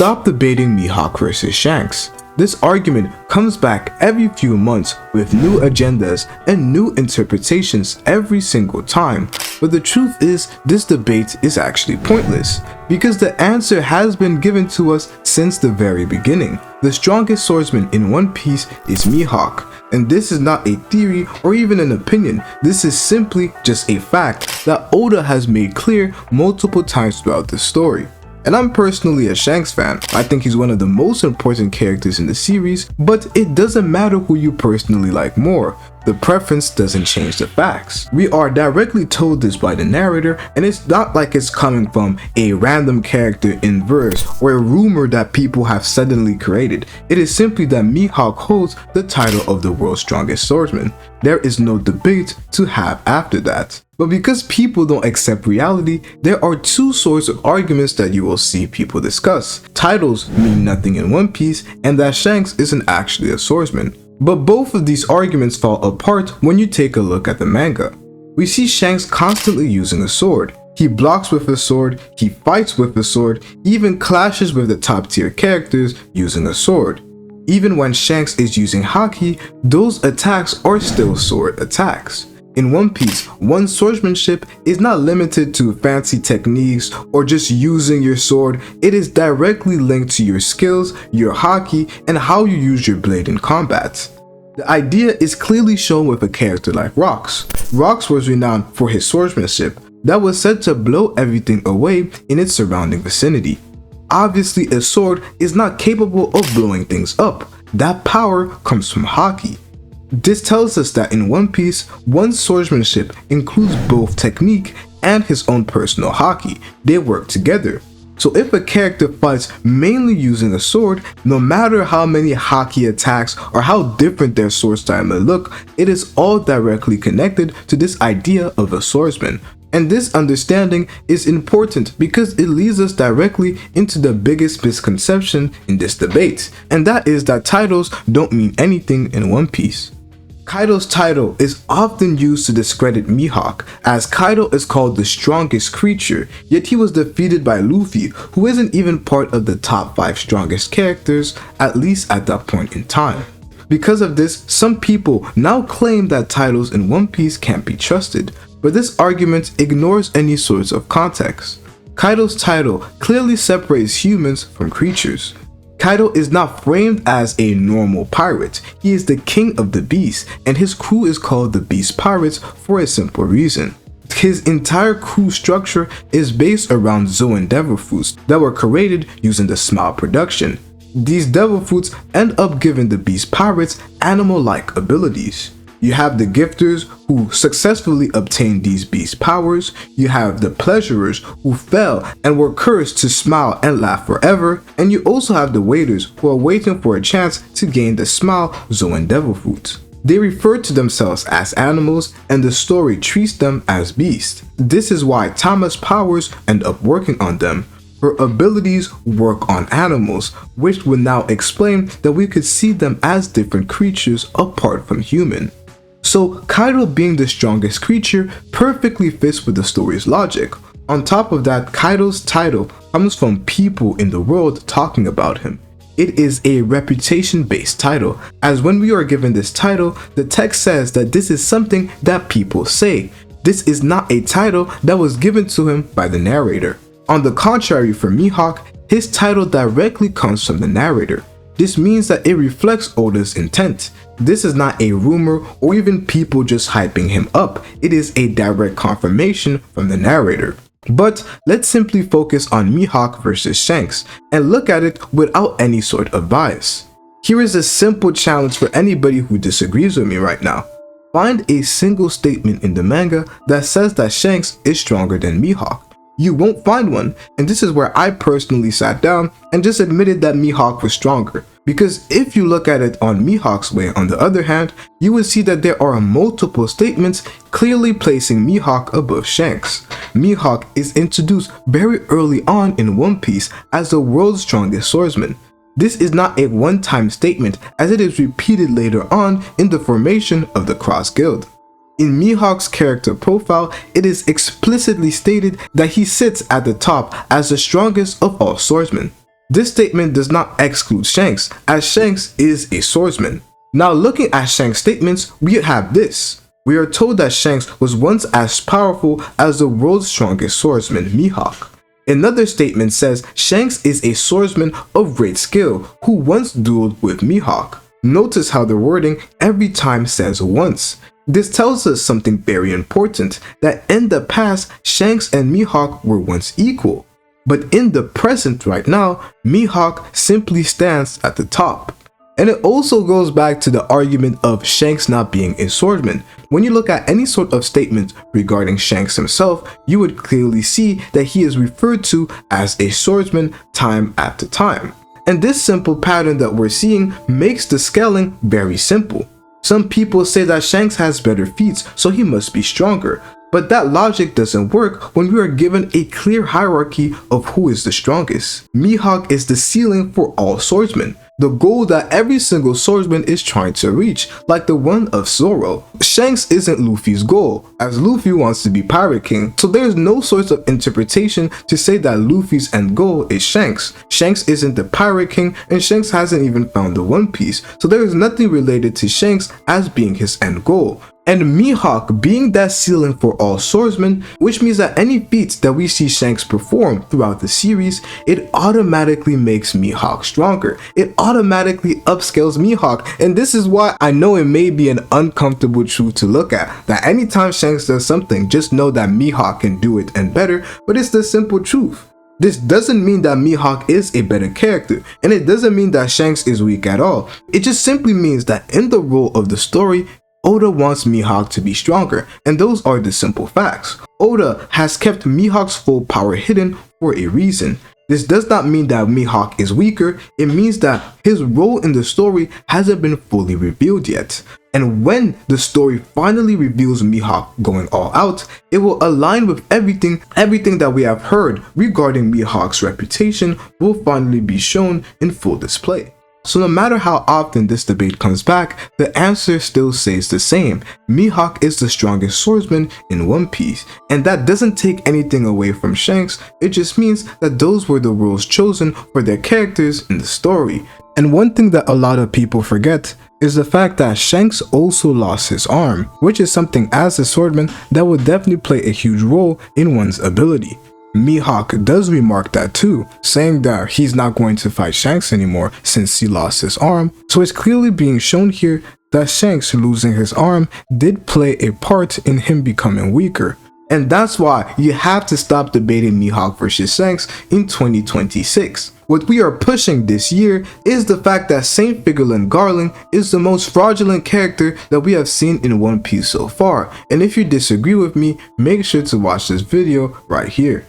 Stop debating Mihawk versus Shanks. This argument comes back every few months with new agendas and new interpretations every single time, but the truth is this debate is actually pointless, because the answer has been given to us since the very beginning. The strongest swordsman in One Piece is Mihawk, and this is not a theory or even an opinion. This is simply just a fact that Oda has made clear multiple times throughout the story. And I'm personally a Shanks fan. I think he's one of the most important characters in the series, but it doesn't matter who you personally like more. The preference doesn't change the facts. We are directly told this by the narrator, and it's not like it's coming from a random character in verse or a rumor that people have suddenly created. It is simply that Mihawk holds the title of the world's strongest swordsman. There is no debate to have after that. But because people don't accept reality, there are two sorts of arguments that you will see people discuss. Titles mean nothing in One Piece, and that Shanks isn't actually a swordsman. But both of these arguments fall apart when you take a look at the manga. We see Shanks constantly using a sword. He blocks with a sword, he fights with a sword, even clashes with the top tier characters using a sword. Even when Shanks is using haki, those attacks are still sword attacks. In One Piece, one's swordsmanship is not limited to fancy techniques or just using your sword. It is directly linked to your skills, your haki, and how you use your blade in combat. The idea is clearly shown with a character like Rocks. Rocks was renowned for his swordsmanship that was said to blow everything away in its surrounding vicinity. Obviously, a sword is not capable of blowing things up. That power comes from haki. This tells us that in One Piece, one's swordsmanship includes both technique and his own personal haki. They work together. So if a character fights mainly using a sword, no matter how many haki attacks or how different their sword style may look, it is all directly connected to this idea of a swordsman. And this understanding is important because it leads us directly into the biggest misconception in this debate, and that is that titles don't mean anything in One Piece. Kaido's title is often used to discredit Mihawk, as Kaido is called the strongest creature, yet he was defeated by Luffy, who isn't even part of the top 5 strongest characters, at least at that point in time. Because of this, some people now claim that titles in One Piece can't be trusted, but this argument ignores any sorts of context. Kaido's title clearly separates humans from creatures. Kaido is not framed as a normal pirate. He is the king of the beasts, and his crew is called the Beast Pirates for a simple reason. His entire crew structure is based around Zoan devil fruits that were created using the Smile production. These devil fruits end up giving the Beast Pirates animal-like abilities. You have the gifters who successfully obtained these beast powers, you have the pleasurers who fell and were cursed to smile and laugh forever, and you also have the waiters who are waiting for a chance to gain the Smile Zoan devil fruits. They refer to themselves as animals, and the story treats them as beasts. This is why Tama's powers end up working on them. Her abilities work on animals, which would now explain that we could see them as different creatures apart from human. So Kaido being the strongest creature perfectly fits with the story's logic. On top of that, Kaido's title comes from people in the world talking about him. It is a reputation-based title, as when we are given this title, the text says that this is something that people say. This is not a title that was given to him by the narrator. On the contrary, for Mihawk, his title directly comes from the narrator. This means that it reflects Oda's intent. This is not a rumor or even people just hyping him up. It is a direct confirmation from the narrator. But let's simply focus on Mihawk versus Shanks and look at it without any sort of bias. Here is a simple challenge for anybody who disagrees with me right now. Find a single statement in the manga that says that Shanks is stronger than Mihawk. You won't find one, and this is where I personally sat down and just admitted that Mihawk was stronger. Because if you look at it on Mihawk's way, on the other hand, you would see that there are multiple statements clearly placing Mihawk above Shanks. Mihawk is introduced very early on in One Piece as the world's strongest swordsman. This is not a one-time statement, as it is repeated later on in the formation of the Cross Guild. In Mihawk's character profile, it is explicitly stated that he sits at the top as the strongest of all swordsmen. This statement does not exclude Shanks, as Shanks is a swordsman. Now looking at Shanks' statements, we have this. We are told that Shanks was once as powerful as the world's strongest swordsman, Mihawk. Another statement says Shanks is a swordsman of great skill who once dueled with Mihawk. Notice how the wording every time says once. This tells us something very important, that in the past, Shanks and Mihawk were once equal. But in the present right now, Mihawk simply stands at the top. And it also goes back to the argument of Shanks not being a swordsman. When you look at any sort of statement regarding Shanks himself, you would clearly see that he is referred to as a swordsman time after time. And this simple pattern that we're seeing makes the scaling very simple. Some people say that Shanks has better feats, so he must be stronger. But that logic doesn't work when we are given a clear hierarchy of who is the strongest. Mihawk is the ceiling for all swordsmen, the goal that every single swordsman is trying to reach, like the one of Zoro. Shanks isn't Luffy's goal, as Luffy wants to be Pirate King, so there's no source of interpretation to say that Luffy's end goal is Shanks. Shanks isn't the Pirate King, and Shanks hasn't even found the One Piece, so there is nothing related to Shanks as being his end goal. And Mihawk being that ceiling for all swordsmen, which means that any feats that we see Shanks perform throughout the series, it automatically makes Mihawk stronger. It automatically upscales Mihawk, and this is why I know it may be an uncomfortable truth to look at, that anytime Shanks does something, just know that Mihawk can do it and better, but it's the simple truth. This doesn't mean that Mihawk is a better character, and it doesn't mean that Shanks is weak at all. It just simply means that in the role of the story, Oda wants Mihawk to be stronger, and those are the simple facts. Oda has kept Mihawk's full power hidden for a reason. This does not mean that Mihawk is weaker, it means that his role in the story hasn't been fully revealed yet. And when the story finally reveals Mihawk going all out, it will align with everything that we have heard regarding Mihawk's reputation will finally be shown in full display. So no matter how often this debate comes back, the answer still stays the same. Mihawk is the strongest swordsman in One Piece, and that doesn't take anything away from Shanks, it just means that those were the roles chosen for their characters in the story. And one thing that a lot of people forget is the fact that Shanks also lost his arm, which is something as a swordsman that would definitely play a huge role in one's ability. Mihawk does remark that too, saying that he's not going to fight Shanks anymore since he lost his arm, so it's clearly being shown here that Shanks losing his arm did play a part in him becoming weaker. And that's why you have to stop debating Mihawk versus Shanks in 2026. What we are pushing this year is the fact that Saint Figurlin Garland is the most fraudulent character that we have seen in One Piece so far. And if you disagree with me, make sure to watch this video right here.